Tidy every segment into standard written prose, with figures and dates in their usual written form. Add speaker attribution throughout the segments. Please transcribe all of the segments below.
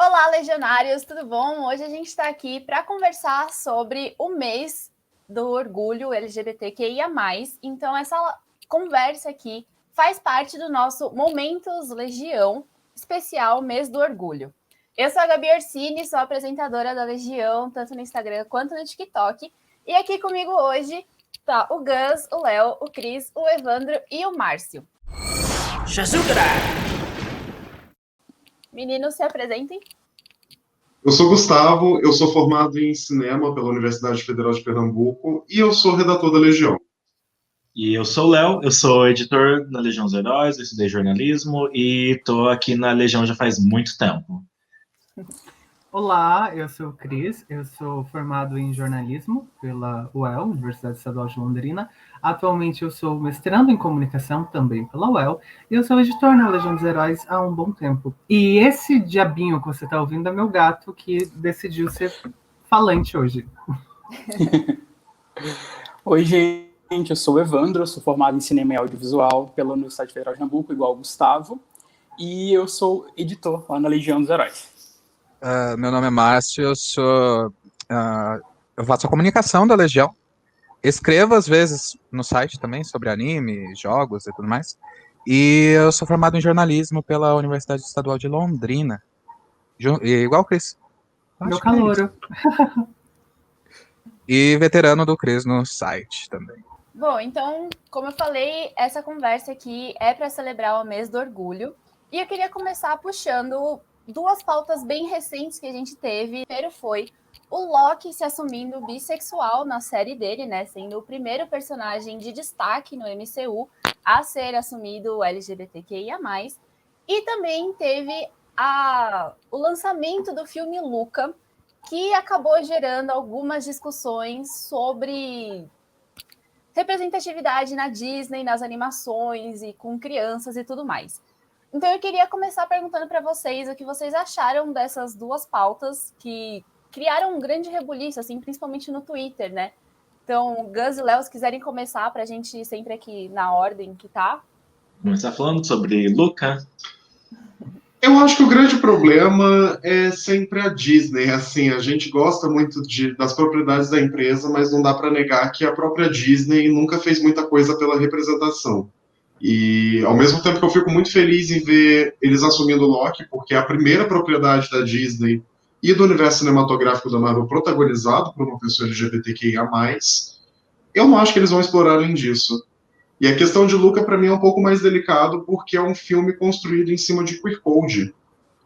Speaker 1: Olá, legionários, tudo bom? Hoje a gente está aqui para conversar sobre o mês do orgulho LGBTQIA+. Então, essa conversa aqui faz parte do nosso Momentos Legião, especial mês do orgulho. Eu sou a Gabi Orsini, sou apresentadora da Legião, tanto no Instagram quanto no TikTok. E aqui comigo hoje tá o Gus, o Léo, o Cris, o Evandro e o Márcio. Meninos, se apresentem.
Speaker 2: Eu sou Gustavo, eu sou formado em cinema pela Universidade Federal de Pernambuco e eu sou redator da Legião.
Speaker 3: E eu sou o Léo, eu sou editor na Legião dos Heróis, eu estudei jornalismo e tô aqui na Legião já faz muito tempo.
Speaker 4: Olá, eu sou o Cris, eu sou formado em jornalismo pela UEL, Universidade Estadual de Londrina. Atualmente eu sou mestrando em comunicação também pela UEL e eu sou editor na Legião dos Heróis há um bom tempo. E esse diabinho que você está ouvindo é meu gato que decidiu ser falante hoje.
Speaker 5: Oi, gente, eu sou o Evandro, eu sou formado em cinema e audiovisual pela Universidade Federal de Pernambuco, igual o Gustavo, e eu sou editor lá na Legião dos Heróis.
Speaker 6: Meu nome é Márcio, eu faço a comunicação da Legião. Escrevo, às vezes, no site também sobre anime, jogos e tudo mais. E eu sou formado em jornalismo pela Universidade Estadual de Londrina. Igual o Cris.
Speaker 4: Meu calouro.
Speaker 6: E veterano do Cris no site também.
Speaker 1: Bom, então, como eu falei, essa conversa aqui é para celebrar o mês do orgulho. E eu queria começar puxando duas pautas bem recentes que a gente teve. Primeiro foi o Loki se assumindo bissexual na série dele, né? Sendo o primeiro personagem de destaque no MCU a ser assumido LGBTQIA+. E também teve o lançamento do filme Luca, que acabou gerando algumas discussões sobre representatividade na Disney, nas animações e com crianças e tudo mais. Então eu queria começar perguntando para vocês o que vocês acharam dessas duas pautas que criaram um grande rebuliço, assim, principalmente no Twitter, né? Então, Gus e Léo, se quiserem começar para a gente ir sempre aqui na ordem que tá.
Speaker 3: Começar falando sobre Luca.
Speaker 2: Eu acho que o grande problema é sempre a Disney. Assim, a gente gosta muito das propriedades da empresa, mas não dá para negar que a própria Disney nunca fez muita coisa pela representação. E, ao mesmo tempo que eu fico muito feliz em ver eles assumindo o Loki, porque é a primeira propriedade da Disney e do universo cinematográfico da Marvel protagonizado por uma pessoa LGBTQIA+, eu não acho que eles vão explorar além disso. E a questão de Luca, para mim, é um pouco mais delicado, porque é um filme construído em cima de queer code.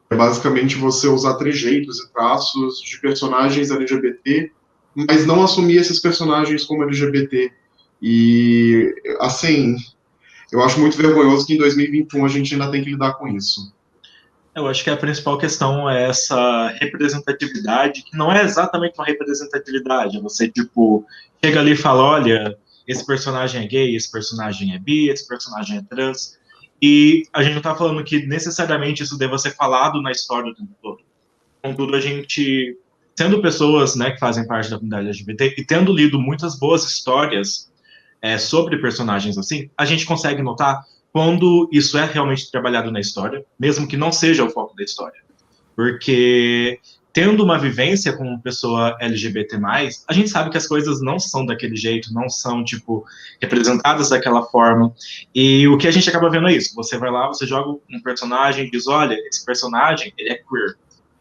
Speaker 2: É basicamente você usar trejeitos e traços de personagens LGBT, mas não assumir esses personagens como LGBT. E, assim, eu acho muito vergonhoso que em 2021 a gente ainda tem que lidar com isso.
Speaker 3: Eu acho que a principal questão é essa representatividade, que não é exatamente uma representatividade. Você, tipo, chega ali e fala, olha, esse personagem é gay, esse personagem é bi, esse personagem é trans. E a gente não tá falando que necessariamente isso deva ser falado na história o tempo todo. Contudo, a gente, sendo pessoas, né, que fazem parte da comunidade LGBT e tendo lido muitas boas histórias sobre personagens assim, a gente consegue notar quando isso é realmente trabalhado na história, mesmo que não seja o foco da história. Porque tendo uma vivência com uma pessoa LGBT+, a gente sabe que as coisas não são daquele jeito, não são, tipo, representadas daquela forma. E o que a gente acaba vendo é isso. Você vai lá, você joga um personagem e diz, olha, esse personagem, ele é queer.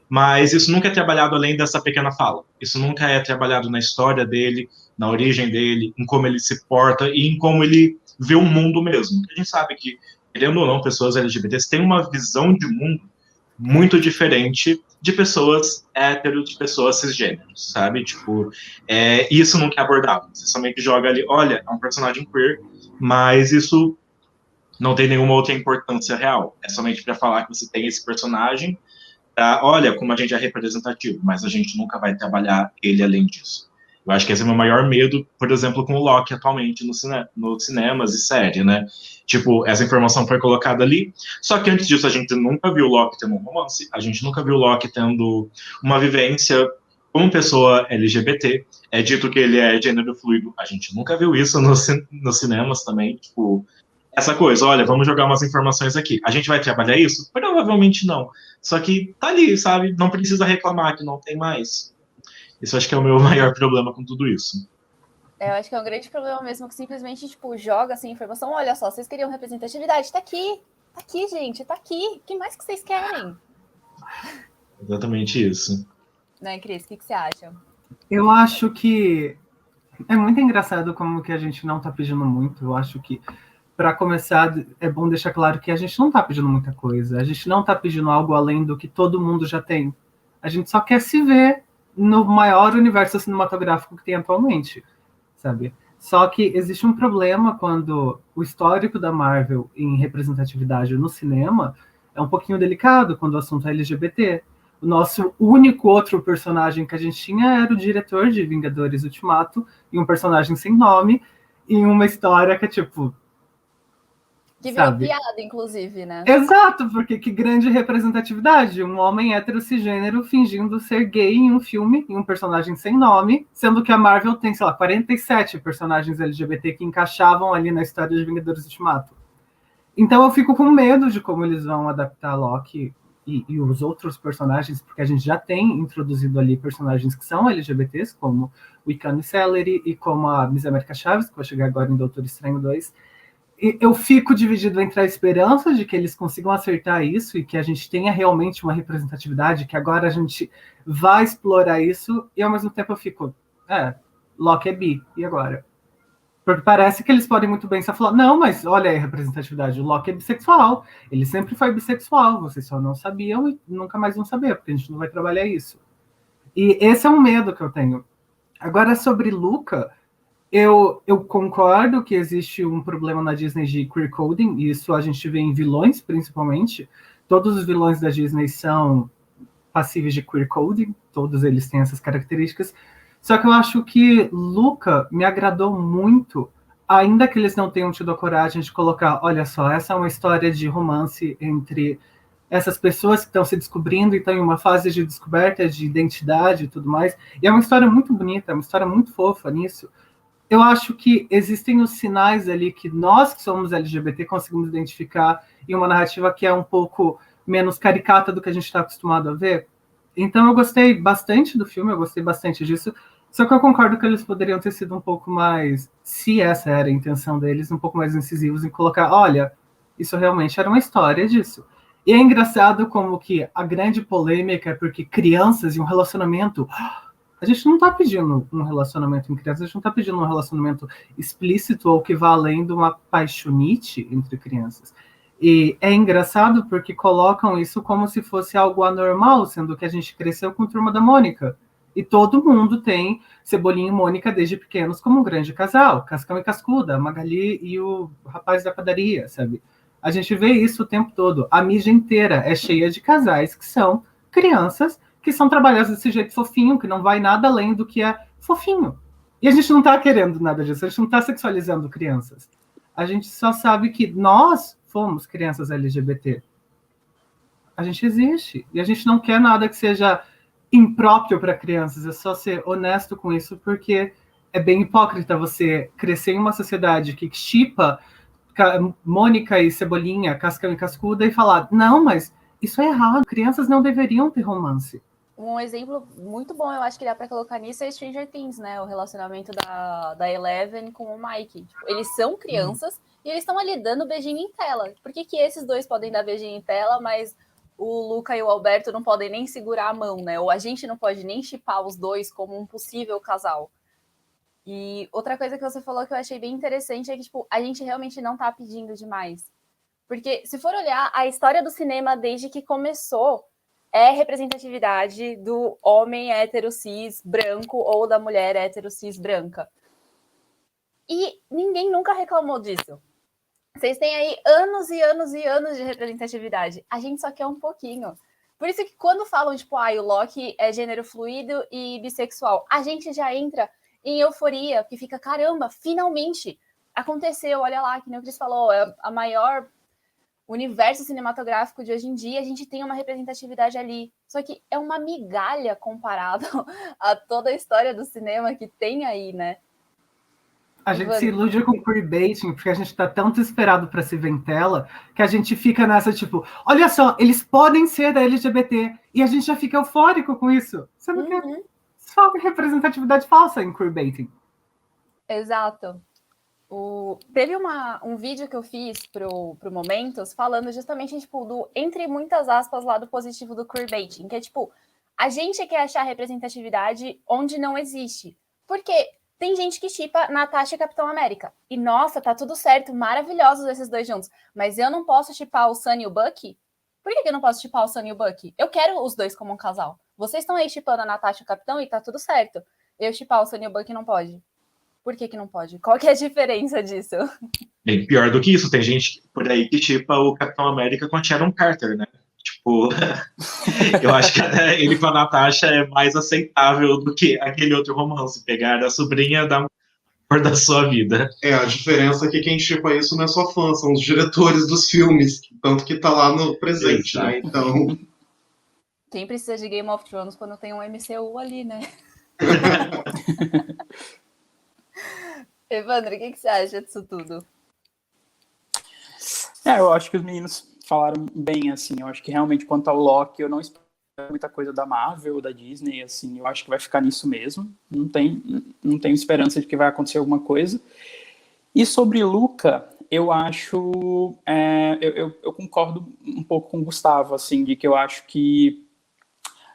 Speaker 3: Mas isso nunca é trabalhado além dessa pequena fala. Isso nunca é trabalhado na história dele, na origem dele, em como ele se porta e em como ele vê o mundo mesmo. A gente sabe que, querendo ou não, pessoas LGBTs têm uma visão de mundo muito diferente de pessoas héteros, de pessoas cisgêneros, sabe? Tipo, isso nunca é abordado. Você somente joga ali, olha, é um personagem queer, mas isso não tem nenhuma outra importância real. É somente para falar que você tem esse personagem, olha como a gente é representativo, mas a gente nunca vai trabalhar ele além disso. Eu acho que esse é o meu maior medo, por exemplo, com o Loki atualmente nos cinemas e série, né? Tipo, essa informação foi colocada ali, só que antes disso a gente nunca viu o Loki tendo um romance, a gente nunca viu o Loki tendo uma vivência como pessoa LGBT. É dito que ele é gênero fluido, a gente nunca viu isso nos cinemas também, tipo, essa coisa, olha, vamos jogar umas informações aqui. A gente vai trabalhar isso? Provavelmente não. Só que tá ali, sabe? Não precisa reclamar que não tem mais. Isso acho que é o meu maior problema com tudo isso.
Speaker 1: Eu acho que é um grande problema mesmo que simplesmente, tipo, joga assim informação. Olha só, vocês queriam representatividade? Tá aqui, gente, tá aqui. O que mais que vocês querem?
Speaker 3: Exatamente isso.
Speaker 1: Né, Cris? O que você acha?
Speaker 4: Eu acho que é muito engraçado como que a gente não tá pedindo muito. Eu acho que, para começar, é bom deixar claro que a gente não tá pedindo muita coisa. A gente não tá pedindo algo além do que todo mundo já tem. A gente só quer se ver no maior universo cinematográfico que tem atualmente, sabe? Só que existe um problema quando o histórico da Marvel em representatividade no cinema é um pouquinho delicado quando o assunto é LGBT. O nosso único outro personagem que a gente tinha era o diretor de Vingadores Ultimato, e um personagem sem nome, em uma história que é tipo...
Speaker 1: Que virou
Speaker 4: sabe?
Speaker 1: piada, inclusive, né?
Speaker 4: Exato, porque que grande representatividade. Um homem hétero cisgênero fingindo ser gay em um filme, em um personagem sem nome, sendo que a Marvel tem, sei lá, 47 personagens LGBT que encaixavam ali na história de Vingadores Ultimato. Então eu fico com medo de como eles vão adaptar Loki e os outros personagens, porque a gente já tem introduzido ali personagens que são LGBTs, como o Icano Celery e como a Miss América Chaves, que vai chegar agora em Doutor Estranho 2. Eu fico dividido entre a esperança de que eles consigam acertar isso e que a gente tenha realmente uma representatividade, que agora a gente vai explorar isso, e ao mesmo tempo eu fico, Loki é bi, e agora? Porque parece que eles podem muito bem só falar, não, mas olha aí a representatividade, o Loki é bissexual, ele sempre foi bissexual, vocês só não sabiam e nunca mais vão saber, porque a gente não vai trabalhar isso. E esse é um medo que eu tenho. Agora, sobre Luca, eu concordo que existe um problema na Disney de queer coding, e isso a gente vê em vilões, principalmente. Todos os vilões da Disney são passíveis de queer coding, todos eles têm essas características. Só que eu acho que Luca me agradou muito, ainda que eles não tenham tido a coragem de colocar, olha só, essa é uma história de romance entre essas pessoas que estão se descobrindo e estão em uma fase de descoberta de identidade e tudo mais. E é uma história muito bonita, é uma história muito fofa nisso. Eu acho que existem os sinais ali que nós que somos LGBT conseguimos identificar em uma narrativa que é um pouco menos caricata do que a gente está acostumado a ver. Então eu gostei bastante do filme, eu gostei bastante disso, só que eu concordo que eles poderiam ter sido um pouco mais, se essa era a intenção deles, um pouco mais incisivos em colocar, olha, isso realmente era uma história disso. E é engraçado como que a grande polêmica é porque crianças e um relacionamento... A gente não está pedindo um relacionamento em criança, a gente não está pedindo um relacionamento explícito ou que vá além de uma paixonite entre crianças. E é engraçado porque colocam isso como se fosse algo anormal, sendo que a gente cresceu com a Turma da Mônica. E todo mundo tem Cebolinha e Mônica desde pequenos como um grande casal, Cascão e Cascuda, a Magali e o rapaz da padaria, sabe? A gente vê isso o tempo todo. A mídia inteira é cheia de casais que são crianças que são trabalhados desse jeito fofinho, que não vai nada além do que é fofinho. E a gente não está querendo nada disso, a gente não está sexualizando crianças. A gente só sabe que nós fomos crianças LGBT. A gente existe. E a gente não quer nada que seja impróprio para crianças, é só ser honesto com isso, porque é bem hipócrita você crescer em uma sociedade que chipa Mônica e Cebolinha, Cascão e Cascuda e falar, não, mas isso é errado, crianças não deveriam ter romance.
Speaker 1: Um exemplo muito bom, eu acho que dá pra colocar nisso, é Stranger Things, né? O relacionamento da Eleven com o Mike. Tipo, eles são crianças e eles estão ali dando beijinho em tela. Por que esses dois podem dar beijinho em tela, mas o Luca e o Alberto não podem nem segurar a mão, né? Ou a gente não pode nem chipar os dois como um possível casal. E outra coisa que você falou que eu achei bem interessante é que, tipo, a gente realmente não tá pedindo demais. Porque se for olhar a história do cinema desde que começou, é representatividade do homem hétero cis branco ou da mulher hétero cis branca. E ninguém nunca reclamou disso. Vocês têm aí anos e anos e anos de representatividade. A gente só quer um pouquinho. Por isso que quando falam, tipo, o Loki é gênero fluido e bissexual, a gente já entra em euforia, que fica, caramba, finalmente aconteceu, olha lá, que nem o Cris falou, é a maior universo cinematográfico de hoje em dia, a gente tem uma representatividade ali. Só que é uma migalha comparado a toda a história do cinema que tem aí, né?
Speaker 4: A gente se ilude com queerbaiting porque a gente tá tão desesperado para se ver em tela que a gente fica nessa, tipo, olha só, eles podem ser da LGBT e a gente já fica eufórico com isso. Sendo que é só representatividade falsa em queerbaiting.
Speaker 1: Exato. Teve um vídeo que eu fiz pro Momentos falando justamente, tipo, do, entre muitas aspas, lado positivo do queerbaiting, que é, tipo, a gente quer achar representatividade onde não existe. Porque tem gente que shippa Natasha e Capitão América. E, nossa, tá tudo certo, maravilhosos esses dois juntos. Mas eu não posso shippar o Sunny e o Bucky? Por que eu não posso shippar o Sunny e o Bucky? Eu quero os dois como um casal. Vocês estão aí shippando a Natasha e o Capitão e tá tudo certo. Eu shippar o Sunny e o Bucky não pode. Por que não pode? Qual que é a diferença disso?
Speaker 3: Bem, pior do que isso, tem gente por aí que shippa o Capitão América com a Sharon Carter, né? Tipo, eu acho que até ele com a Natasha é mais aceitável do que aquele outro romance, pegar a sobrinha da cor da sua vida.
Speaker 2: A diferença é que quem shippa isso não é só fã, são os diretores dos filmes, tanto que tá lá no presente,
Speaker 3: Exato.
Speaker 2: né? Então...
Speaker 1: Quem precisa de Game of Thrones quando tem um MCU ali, né? Evandro, o que você acha disso tudo?
Speaker 5: Eu acho que os meninos falaram bem, assim. Eu acho que realmente, quanto ao Loki, eu não espero muita coisa da Marvel, da Disney, assim. Eu acho que vai ficar nisso mesmo. Não tenho esperança de que vai acontecer alguma coisa. E sobre Luca, eu acho... eu concordo um pouco com o Gustavo, assim, de que eu acho que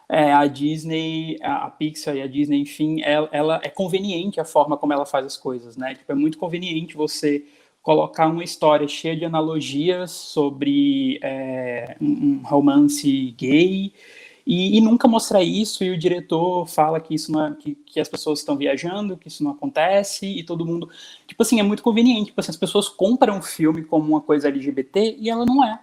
Speaker 5: a Disney, a Pixar e a Disney, enfim, ela é conveniente a forma como ela faz as coisas, né? Tipo, é muito conveniente você colocar uma história cheia de analogias sobre um romance gay e nunca mostrar isso, e o diretor fala que isso não é, que as pessoas estão viajando, que isso não acontece, e todo mundo... Tipo assim, é muito conveniente. Tipo assim, as pessoas compram o filme como uma coisa LGBT e ela não é.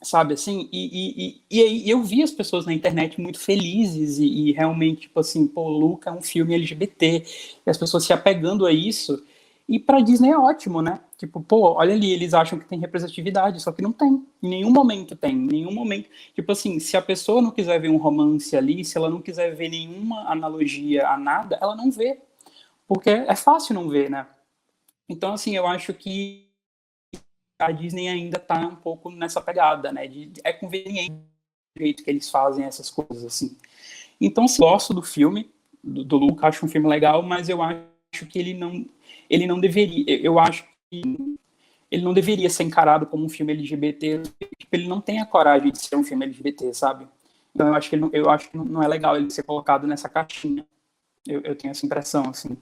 Speaker 5: Sabe, assim, e aí eu vi as pessoas na internet muito felizes e realmente, tipo assim, pô, Luca é um filme LGBT, e as pessoas se apegando a isso, e pra Disney é ótimo, né? Tipo, pô, olha ali, eles acham que tem representatividade, só que não tem, em nenhum momento tem, em nenhum momento. Tipo assim, se a pessoa não quiser ver um romance ali, se ela não quiser ver nenhuma analogia a nada, ela não vê, porque é fácil não ver, né? Então, assim, eu acho que a Disney ainda está um pouco nessa pegada, né? É conveniente o jeito que eles fazem essas coisas, assim. Então, se gosto do filme, do Luca, acho um filme legal, mas eu acho que ele não deveria, eu acho que ele não deveria ser encarado como um filme LGBT, tipo, ele não tem a coragem de ser um filme LGBT, sabe? Então, eu acho que não é legal ele ser colocado nessa caixinha. Eu tenho essa impressão, assim.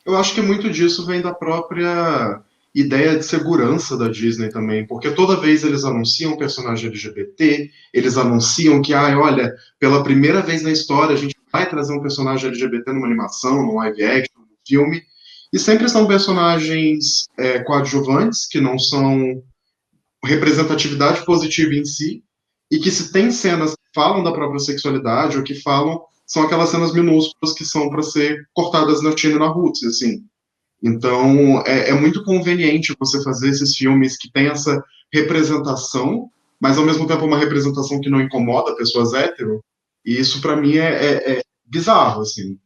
Speaker 2: Eu acho que muito disso vem da própria ideia de segurança da Disney também, porque toda vez eles anunciam um personagem LGBT, eles anunciam que, olha, pela primeira vez na história a gente vai trazer um personagem LGBT numa animação, num live action, num filme, e sempre são personagens coadjuvantes, que não são representatividade positiva em si, e que se tem cenas que falam da própria sexualidade, ou que falam, são aquelas cenas minúsculas que são para ser cortadas na Tina e na Roots, assim. Então, é muito conveniente você fazer esses filmes que têm essa representação, mas ao mesmo tempo uma representação que não incomoda pessoas hétero, e isso para mim é bizarro, assim.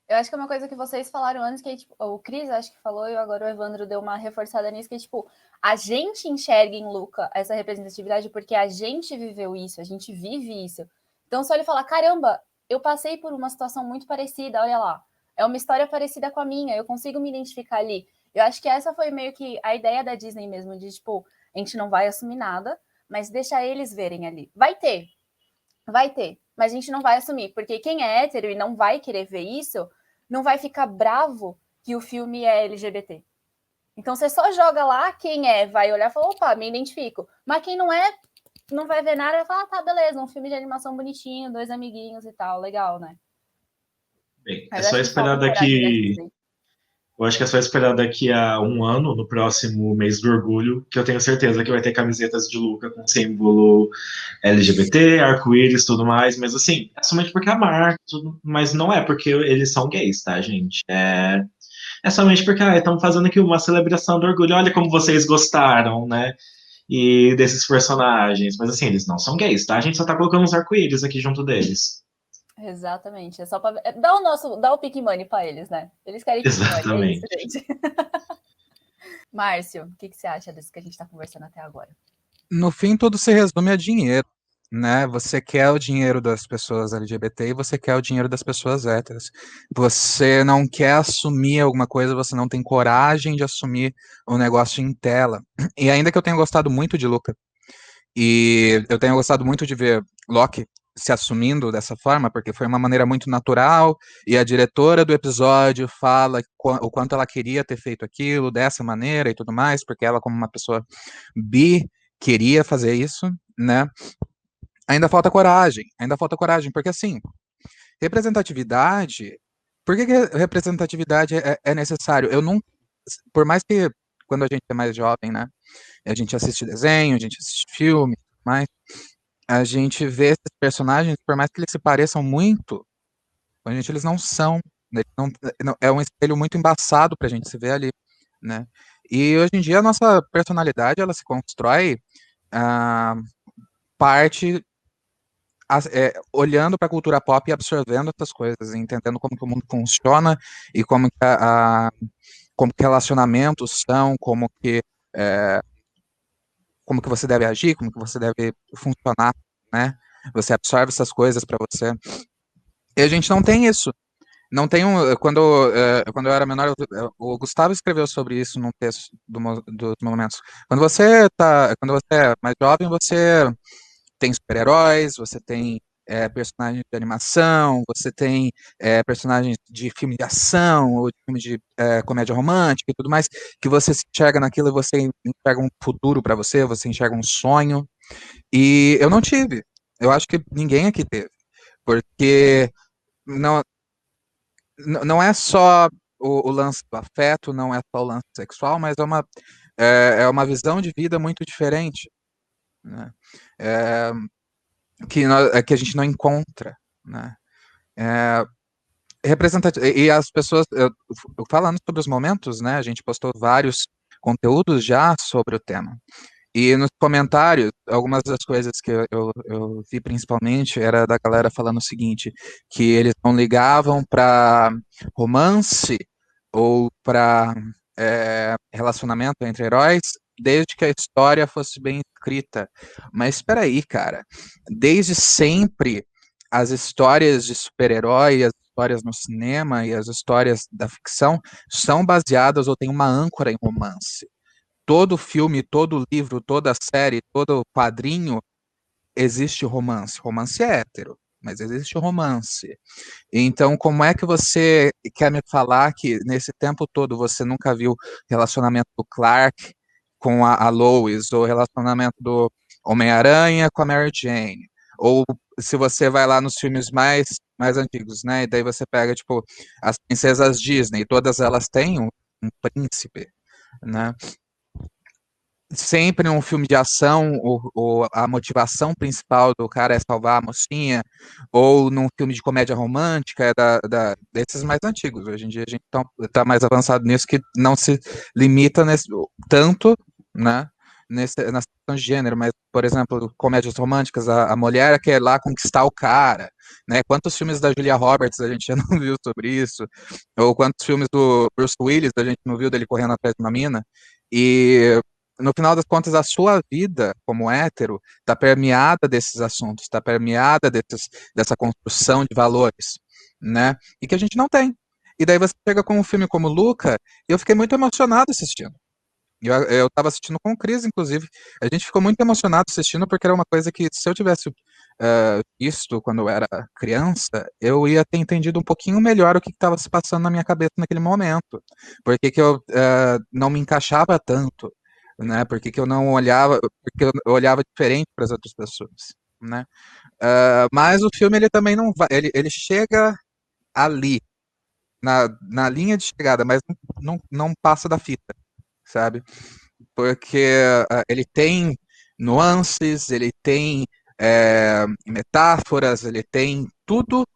Speaker 1: Eu acho que é uma coisa que vocês falaram antes, que tipo, o Cris acho que falou, e agora o Evandro deu uma reforçada nisso, que tipo, a gente enxerga em Luca essa representatividade porque a gente viveu isso, a gente vive isso. Então, se ele falar, caramba, eu passei por uma situação muito parecida, olha lá, é uma história parecida com a minha, eu consigo me identificar ali. Eu acho que essa foi meio que a ideia da Disney mesmo, de tipo, a gente não vai assumir nada, mas deixa eles verem ali. Vai ter, mas a gente não vai assumir, porque quem é hétero e não vai querer ver isso, não vai ficar bravo que o filme é LGBT. Então você só joga lá, quem vai olhar e falar, opa, me identifico. Mas quem não é, não vai ver nada, vai falar, tá, beleza, um filme de animação bonitinho, 2 amiguinhos e tal, legal, né?
Speaker 3: Bem,
Speaker 1: Mas
Speaker 3: é só esperar daqui... Eu acho que é só esperar daqui a um ano, no próximo mês do orgulho, que eu tenho certeza que vai ter camisetas de Luca com símbolo LGBT, arco-íris, tudo mais, mas assim, é somente porque é a marca, tudo, mas não é porque eles são gays, tá, gente? É somente porque estamos fazendo aqui uma celebração do orgulho, olha como vocês gostaram, né? E desses personagens, mas assim, eles não são gays, tá? A gente só tá colocando uns arco-íris aqui junto deles.
Speaker 1: Exatamente. É só para dá o pick money para eles, né? Eles querem pick money, é isso, gente. Márcio, o que você acha disso que a gente está conversando até agora?
Speaker 6: No fim, tudo se resume a dinheiro, né? Você quer o dinheiro das pessoas LGBT e você quer o dinheiro das pessoas héteras. Você não quer assumir alguma coisa, você não tem coragem de assumir o negócio em tela. E ainda que eu tenha gostado muito de Luca, e eu tenho gostado muito de ver Loki se assumindo dessa forma, porque foi uma maneira muito natural, e a diretora do episódio fala o quanto ela queria ter feito aquilo dessa maneira e tudo mais, porque ela, como uma pessoa bi, queria fazer isso, né? Ainda falta coragem, porque assim, representatividade. Por que representatividade é necessário? Eu não. Por mais que quando a gente é mais jovem, né? A gente assiste desenho, a gente assiste filme, mas a gente vê esses personagens, por mais que eles se pareçam muito, a gente eles não são. É um espelho muito embaçado pra gente se ver ali, né? E hoje em dia a nossa personalidade ela se constrói a parte olhando para a cultura pop e absorvendo essas coisas, entendendo como que o mundo funciona e como que relacionamentos são, é, como que você deve agir, como que você deve funcionar, né? Você absorve essas coisas para você. E a gente não tem isso. Não tem quando eu era menor, o Gustavo escreveu sobre isso num texto dos momentos. Quando você é mais jovem, você tem super-heróis, você tem personagens de animação, você tem personagens de filme de ação, ou de filme de comédia romântica e tudo mais, que você se enxerga naquilo e você enxerga um futuro para você enxerga um sonho. E eu não tive. Eu acho que ninguém aqui teve. Porque não, não é só o lance do afeto, não é só o lance sexual, mas é uma visão de vida muito diferente, né? É, que a gente não encontra, né? É, e as pessoas, falando sobre os momentos, né? A gente postou vários conteúdos já sobre o tema. E nos comentários, algumas das coisas que eu vi principalmente era da galera falando o seguinte, que eles não ligavam para romance ou para relacionamento entre heróis, desde que a história fosse bem escrita. Mas espera aí, cara. Desde sempre, as histórias de super-herói, as histórias no cinema e as histórias da ficção são baseadas ou têm uma âncora em romance. Todo filme, todo livro, toda série, todo quadrinho, existe romance. Romance é hétero, mas existe romance. Então, como é que você quer me falar que nesse tempo todo você nunca viu relacionamento do Clark com a Lois, ou relacionamento do Homem-Aranha com a Mary Jane? Ou se você vai lá nos filmes mais antigos, né? E daí você pega, tipo, as princesas Disney, todas elas têm um príncipe, né? Sempre num filme de ação, a motivação principal do cara é salvar a mocinha, ou num filme de comédia romântica, desses mais antigos. Hoje em dia a gente tá mais avançado nisso, que não se limita tanto, né, nessa questão de gênero, mas, por exemplo, comédias românticas, a mulher quer lá conquistar o cara, né? Quantos filmes da Julia Roberts a gente já não viu sobre isso? Ou quantos filmes do Bruce Willis a gente não viu dele correndo atrás de uma mina? E no final das contas, a sua vida como hétero está permeada desses assuntos, está permeada dessa construção de valores, né? E que a gente não tem. E daí você chega com um filme como Luca, e eu fiquei muito emocionado assistindo. Eu estava assistindo com o Cris, inclusive. A gente ficou muito emocionado assistindo, porque era uma coisa que, se eu tivesse visto quando eu era criança, eu ia ter entendido um pouquinho melhor o que estava se passando na minha cabeça naquele momento. Por que eu não me encaixava tanto, né? Por que eu não olhava, porque eu olhava diferente para as outras pessoas, né? Mas o filme, ele também não vai, ele chega ali, na linha de chegada, mas não passa da fita, sabe? Porque ele tem nuances, ele tem metáforas, ele tem tudo,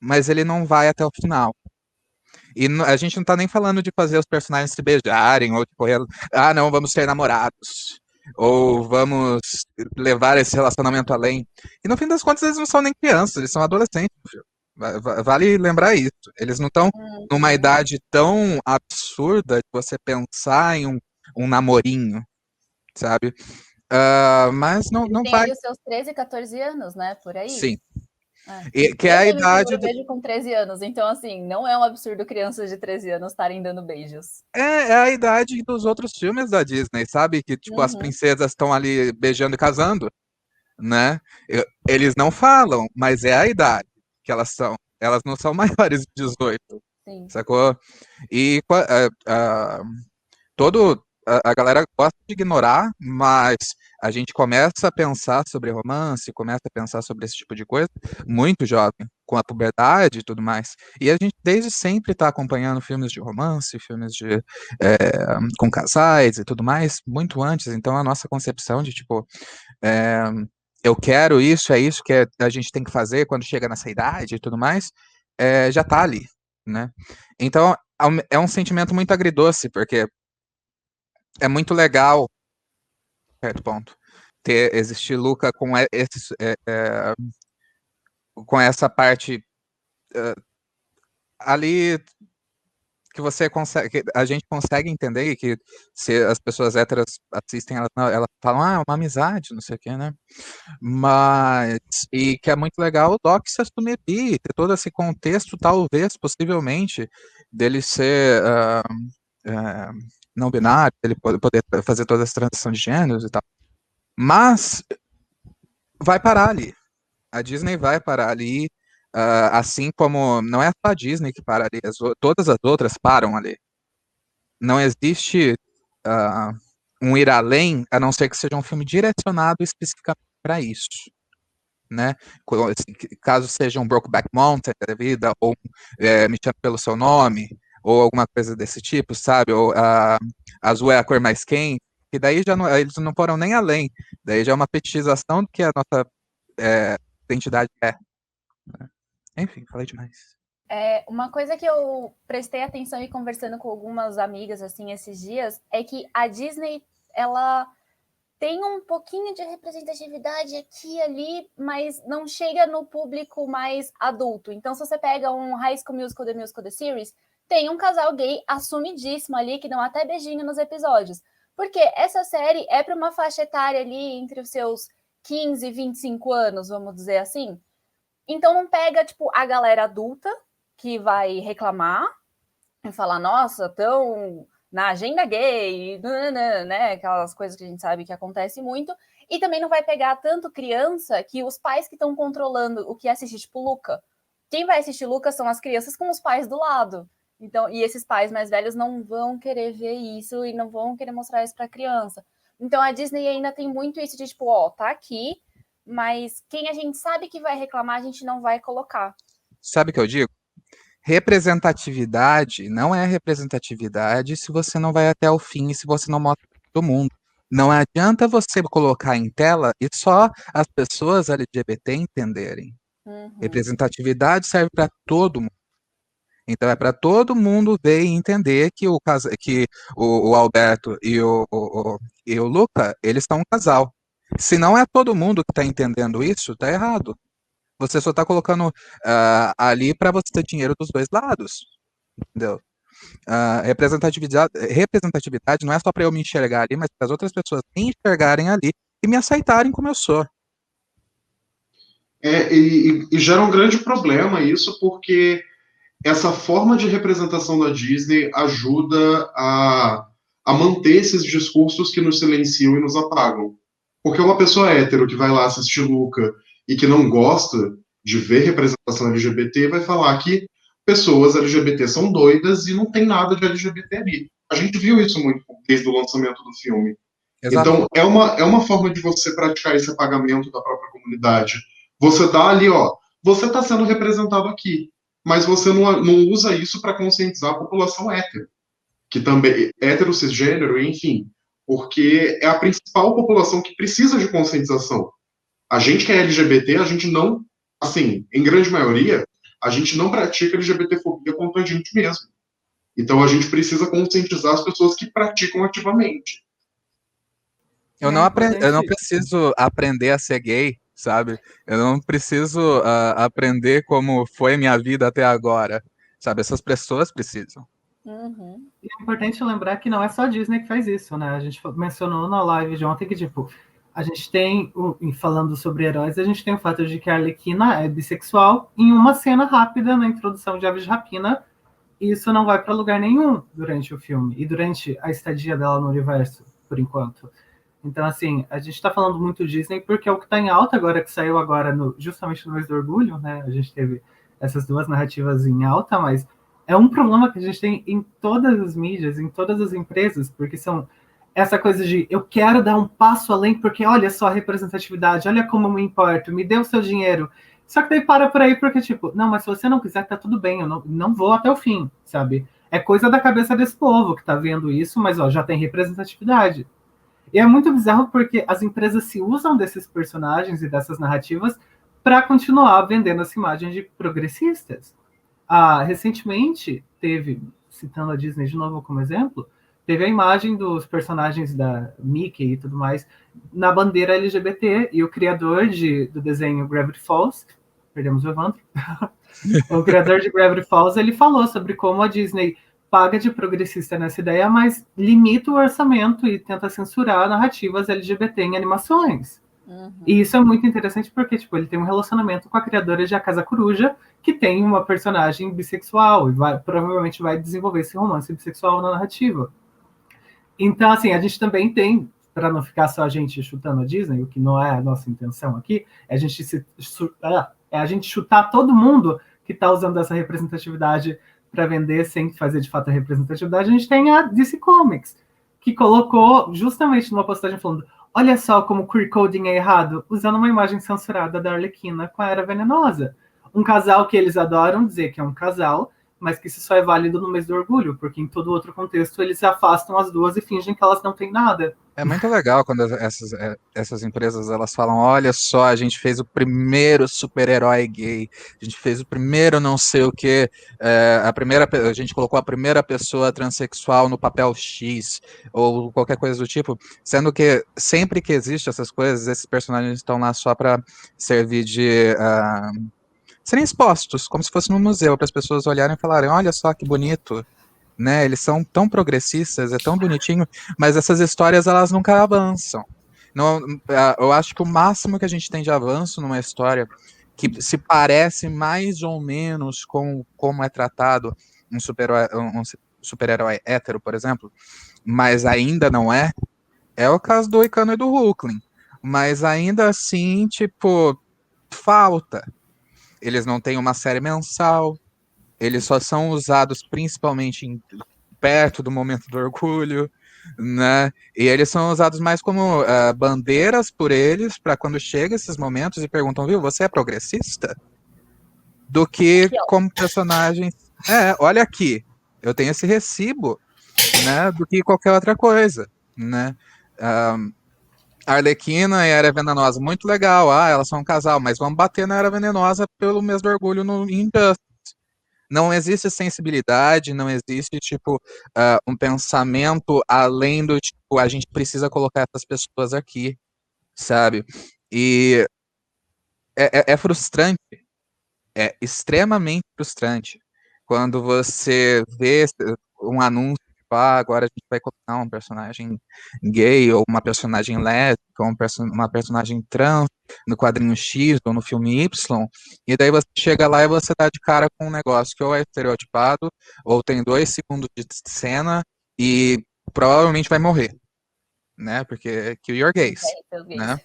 Speaker 6: mas ele não vai até o final. E a gente não tá nem falando de fazer os personagens se beijarem ou de correr, não, vamos ser namorados. ou vamos levar esse relacionamento além. E no fim das contas, eles não são nem crianças, eles são adolescentes. Vale lembrar isso. Eles não estão numa idade tão absurda de você pensar em um namorinho, sabe? Mas não,
Speaker 1: Eles
Speaker 6: não
Speaker 1: têm
Speaker 6: vai.
Speaker 1: ali os seus 13, 14 anos, né? Por aí.
Speaker 6: Sim.
Speaker 1: É.
Speaker 6: Que é a
Speaker 1: Eu tenho
Speaker 6: idade
Speaker 1: um beijo com 13 anos, então assim, não é um absurdo crianças de 13 anos estarem dando beijos.
Speaker 6: é a idade dos outros filmes da Disney, sabe? Que, tipo, as princesas estão ali beijando e casando, né? Eles não falam, mas é a idade que elas são. Elas não são maiores de 18,
Speaker 1: Sim.
Speaker 6: sacou? E a galera gosta de ignorar, mas a gente começa a pensar sobre romance, começa a pensar sobre esse tipo de coisa muito jovem, com a puberdade e tudo mais. E a gente desde sempre está acompanhando filmes de romance, filmes com casais e tudo mais, muito antes. Então a nossa concepção de tipo, eu quero isso, é isso que a gente tem que fazer quando chega nessa idade e tudo mais, já está ali, né? Então é um sentimento muito agridoce, porque é muito legal, certo ponto, existir Luca com essa parte ali que você consegue, que a gente consegue entender e que se as pessoas héteras assistem, elas falam, é uma amizade, não sei o que, né? Mas, e que é muito legal o Doc se assumir bi, ter todo esse contexto, talvez, possivelmente, dele ser não binário, ele poder fazer toda essa transição de gêneros e tal. Mas vai parar ali. A Disney vai parar ali, assim como não é só a Disney que para ali, todas as outras param ali. Não existe um ir além, a não ser que seja um filme direcionado especificamente para isso, né? Caso seja um Brokeback Mountain da vida, ou Me Chame Pelo Seu Nome, ou alguma coisa desse tipo, sabe? Ou Azul é a cor mais quente, que daí já não, eles não foram nem além, daí já é uma petização do que a nossa identidade é. Enfim, falei demais.
Speaker 1: Uma coisa que eu prestei atenção e conversando com algumas amigas assim esses dias é que a Disney, ela tem um pouquinho de representatividade aqui e ali, mas não chega no público mais adulto. Então, se você pega um High School Musical, The Musical, The Series, tem um casal gay assumidíssimo ali, que dão até beijinho nos episódios. Porque essa série é para uma faixa etária ali entre os seus 15 e 25 anos, vamos dizer assim. Então, não pega, tipo, a galera adulta, que vai reclamar e falar, nossa, tão na agenda gay, né? Aquelas coisas que a gente sabe que acontece muito. E também não vai pegar tanto criança que os pais que estão controlando o que assistir, tipo Luca. Quem vai assistir Luca são as crianças com os pais do lado. Então, e esses pais mais velhos não vão querer ver isso e não vão querer mostrar isso para a criança. Então a Disney ainda tem muito isso de tipo, ó, tá aqui, mas quem a gente sabe que vai reclamar, a gente não vai colocar.
Speaker 6: Sabe o que eu digo? Representatividade não é representatividade se você não vai até o fim e se você não mostra para todo mundo. Não adianta você colocar em tela e só as pessoas LGBT entenderem. Representatividade serve para todo mundo. Então é para todo mundo ver e entender que o Alberto e o Luca, eles são um casal. Se não é todo mundo que está entendendo isso, tá errado. Você só está colocando ali para você ter dinheiro dos dois lados, entendeu? Representatividade não é só para eu me enxergar ali, mas para as outras pessoas me enxergarem ali e me aceitarem como eu sou.
Speaker 2: E gera um grande problema isso, porque essa forma de representação da Disney ajuda a manter esses discursos que nos silenciam e nos apagam. Porque uma pessoa hétero que vai lá assistir Luca e que não gosta de ver representação LGBT vai falar que pessoas LGBT são doidas e não tem nada de LGBT ali. A gente viu isso muito desde o lançamento do filme.
Speaker 6: Exato.
Speaker 2: Então, é uma forma de você praticar esse apagamento da própria comunidade. Você dá ali, ó, você está sendo representado aqui, mas você não usa isso para conscientizar a população hétero, que também, hétero, cisgênero, enfim, porque é a principal população que precisa de conscientização. A gente que é LGBT, a gente não, assim, em grande maioria, a gente não pratica LGBTfobia contra a gente mesmo. Então a gente precisa conscientizar as pessoas que praticam ativamente.
Speaker 6: Eu
Speaker 4: É
Speaker 6: não, eu não
Speaker 4: importante.
Speaker 6: preciso aprender a ser gay, sabe? Eu não preciso aprender como foi minha vida até agora, sabe? Essas pessoas precisam.
Speaker 1: Uhum.
Speaker 4: É importante lembrar que não é só a Disney que faz isso, né? A gente mencionou na live de ontem que, tipo, a gente tem, falando sobre heróis, a gente tem o fato de que a Arlequina é bissexual em uma cena rápida na introdução de Aves de Rapina, e isso não vai para lugar nenhum durante o filme e durante a estadia dela no universo, por enquanto. Então, assim, a gente está falando muito Disney porque é o que está em alta agora, que saiu agora justamente no mês do orgulho, né? A gente teve essas duas narrativas em alta, mas é um problema que a gente tem em todas as mídias, em todas as empresas, porque são essa coisa de eu quero dar um passo além, porque olha só a representatividade, olha como eu me importo, me dê o seu dinheiro. Só que daí para por aí, porque, tipo, não, mas se você não quiser, tá tudo bem, eu não vou até o fim, sabe? É coisa da cabeça desse povo que tá vendo isso, mas ó, já tem representatividade. E é muito bizarro porque as empresas se usam desses personagens e dessas narrativas para continuar vendendo essa imagem de progressistas. Recentemente, teve, citando a Disney de novo como exemplo, teve a imagem dos personagens da Mickey e tudo mais na bandeira LGBT, e o criador do desenho Gravity Falls, perdemos o Evandro, o criador de Gravity Falls, ele falou sobre como a Disney paga de progressista nessa ideia, mas limita o orçamento e tenta censurar narrativas LGBT em animações.
Speaker 1: Uhum.
Speaker 4: E isso é muito interessante porque, tipo, ele tem um relacionamento com a criadora de A Casa Coruja, que tem uma personagem bissexual e provavelmente vai desenvolver esse romance bissexual na narrativa. Então, assim, a gente também tem, para não ficar só a gente chutando a Disney, o que não é a nossa intenção aqui, é a gente chutar todo mundo que está usando essa representatividade para vender sem fazer de fato a representatividade. A gente tem a DC Comics, que colocou justamente numa postagem falando: olha só como o queer coding é errado, usando uma imagem censurada da Arlequina com a Era Venenosa. Um casal que eles adoram dizer que é um casal, mas que isso só é válido no mês do orgulho, porque em todo outro contexto eles se afastam as duas e fingem que elas não têm nada.
Speaker 6: É muito legal quando essas empresas elas falam: olha só, a gente fez o primeiro super-herói gay, a gente fez o primeiro não sei o que, a gente colocou a primeira pessoa transexual no papel X, ou qualquer coisa do tipo, sendo que sempre que existe essas coisas, esses personagens estão lá só para servir de serem expostos, como se fosse num museu, para as pessoas olharem e falarem: olha só que bonito. Né, eles são tão progressistas, é tão bonitinho, mas essas histórias elas nunca avançam. Não, eu acho que o máximo que a gente tem de avanço numa história que se parece mais ou menos com como é tratado um super-herói hétero, por exemplo, mas ainda não é o caso do Icano e do Hulkling. Mas ainda assim, tipo, falta. Eles não têm uma série mensal, eles só são usados principalmente perto do momento do orgulho, né? E eles são usados mais como bandeiras por eles, para quando chega esses momentos e perguntam: viu, você é progressista? Do que
Speaker 1: Aqui, ó.
Speaker 6: como personagens. Olha aqui, eu tenho esse recibo, né? Do que qualquer outra coisa, né? Arlequina e Era Venenosa, muito legal. Elas são um casal, mas vamos bater na Era Venenosa pelo mês do orgulho no Injustice. Não existe sensibilidade, não existe, tipo, um pensamento além do, tipo, a gente precisa colocar essas pessoas aqui, sabe? E é frustrante, é extremamente frustrante quando você vê um anúncio, tipo, agora a gente vai colocar um personagem gay, ou uma personagem lésbica, ou uma personagem trans no quadrinho X ou no filme Y, e daí você chega lá e você dá de cara com um negócio que ou é estereotipado, ou tem 2 segundos de cena, e provavelmente vai morrer, né? Porque kill your gays, né?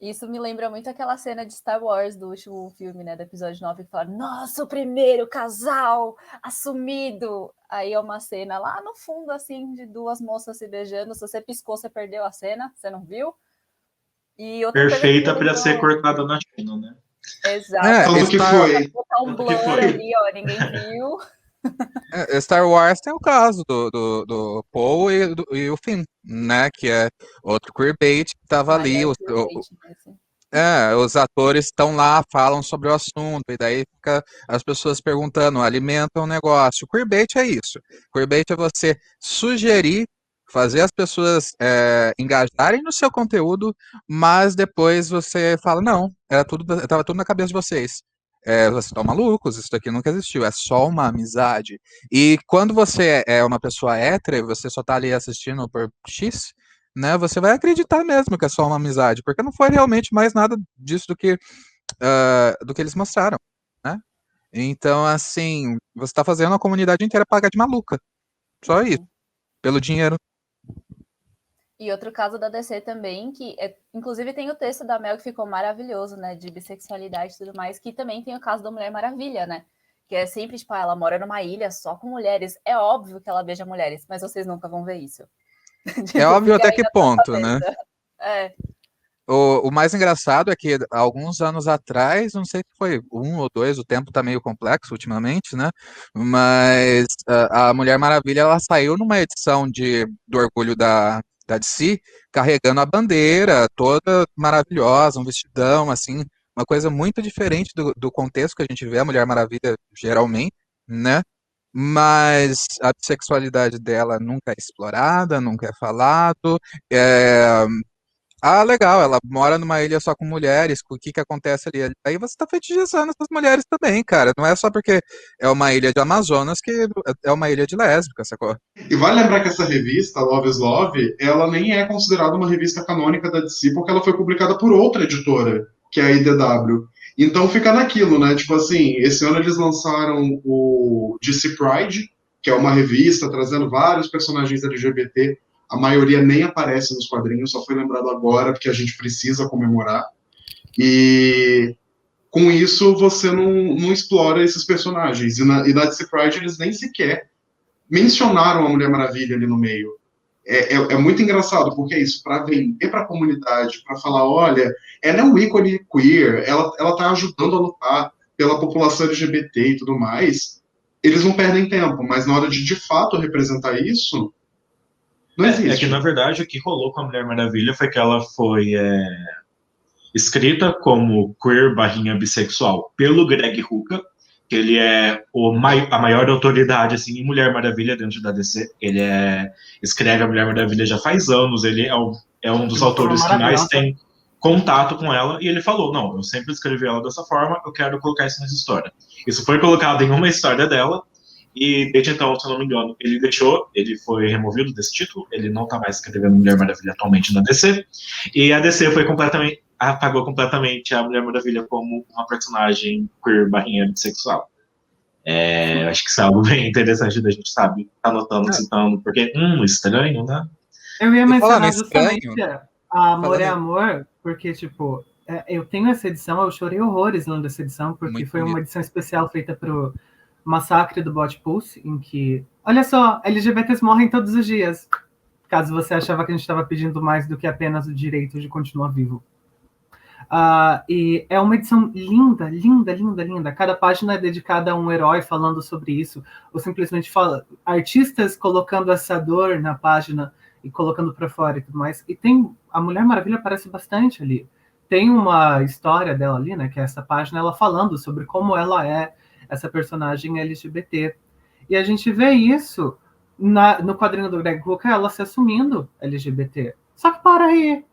Speaker 1: Isso me lembra muito aquela cena de Star Wars do último filme, né, do episódio 9, que fala: nossa, o primeiro casal assumido. Aí é uma cena lá no fundo, assim, de duas moças se beijando. Se você piscou, você perdeu a cena, você não viu? E outra
Speaker 3: Perfeita para ser cortada na China, né?
Speaker 1: Exato.
Speaker 2: Tanto que foi.
Speaker 1: Botar um blur ali, ó, ninguém viu.
Speaker 6: Star Wars tem o caso do Poe e o Finn, né? Que é outro queerbait que tava ali. Os atores estão lá, falam sobre o assunto, e daí fica as pessoas perguntando, alimentam o negócio. Queerbait é isso. Queerbait é você sugerir fazer as pessoas engajarem no seu conteúdo, mas depois você fala, não, estava tudo na cabeça de vocês. Vocês estão malucos, isso daqui nunca existiu, é só uma amizade. E quando você é uma pessoa hétero e você só tá ali assistindo por X, né, você vai acreditar mesmo que é só uma amizade, porque não foi realmente mais nada disso do que eles mostraram, né? Então, assim, você tá fazendo a comunidade inteira pagar de maluca. Só isso. Pelo dinheiro.
Speaker 1: E outro caso da DC também, inclusive tem o texto da Mel que ficou maravilhoso, né, de bissexualidade e tudo mais, que também tem o caso da Mulher Maravilha, né, que é sempre, tipo, ela mora numa ilha só com mulheres, é óbvio que ela beija mulheres, mas vocês nunca vão ver isso.
Speaker 6: É óbvio até que ponto, né?
Speaker 1: É.
Speaker 6: O mais engraçado é que alguns anos atrás, não sei se foi 1 ou 2, o tempo tá meio complexo ultimamente, né? Mas a Mulher Maravilha, ela saiu numa edição do Orgulho da DC, carregando a bandeira, toda maravilhosa, um vestidão, assim, uma coisa muito diferente do contexto que a gente vê a Mulher Maravilha geralmente, né? Mas a bissexualidade dela nunca é explorada, nunca é falado. Legal, ela mora numa ilha só com mulheres, o que que acontece ali? Aí você tá fetichizando essas mulheres também, cara. Não é só porque é uma ilha de Amazonas que é uma ilha de lésbica, sacou?
Speaker 2: E vale lembrar que essa revista, Love is Love, ela nem é considerada uma revista canônica da DC, porque ela foi publicada por outra editora, que é a IDW. Então fica naquilo, né? Tipo assim, esse ano eles lançaram o DC Pride, que é uma revista trazendo vários personagens LGBT. A maioria nem aparece nos quadrinhos, só foi lembrado agora, porque a gente precisa comemorar. E com isso você não explora esses personagens. E na DC Pride eles nem sequer mencionaram a Mulher Maravilha ali no meio. É muito engraçado, porque é isso, para vender para a comunidade, para falar, olha, ela é um ícone queer, ela tá ajudando a lutar pela população LGBT e tudo mais, eles não perdem tempo, mas na hora de fato representar isso, não existe.
Speaker 3: É que, na verdade, o que rolou com a Mulher Maravilha foi que ela foi escrita como queer / bissexual pelo Greg Rucka, que ele é a maior autoridade assim, em Mulher Maravilha dentro da DC. Ele escreve a Mulher Maravilha já faz anos, ele é um dos autores que mais tem contato com ela, e ele falou, não, eu sempre escrevi ela dessa forma, eu quero colocar isso nessa história. Isso foi colocado em uma história dela, e desde então, se eu não me engano, ele foi removido desse título, ele não tá mais escrevendo Mulher Maravilha atualmente na DC, e a DC apagou completamente a Mulher Maravilha como uma personagem queer / bissexual. Acho que isso é algo bem interessante da gente, sabe, tá notando, citando, porque, estranho, né?
Speaker 4: Eu ia mencionar justamente
Speaker 6: estranho,
Speaker 4: a Amor é Amor, porque, tipo, eu tenho essa edição, eu chorei horrores lendo essa edição, porque
Speaker 6: Muito
Speaker 4: foi
Speaker 6: bonito.
Speaker 4: uma edição especial feita pro Massacre do Bot Pulse, em que, olha só, LGBTs morrem todos os dias, caso você achava que a gente estava pedindo mais do que apenas o direito de continuar vivo. E é uma edição linda, linda, linda, linda. Cada página é dedicada a um herói falando sobre isso, ou simplesmente artistas colocando essa dor na página e colocando para fora e tudo mais. E a Mulher Maravilha aparece bastante ali. Tem uma história dela ali, né, que é essa página, ela falando sobre como ela é essa personagem LGBT. E a gente vê isso no quadrinho do Greg Rucka, ela se assumindo LGBT. Só que para aí.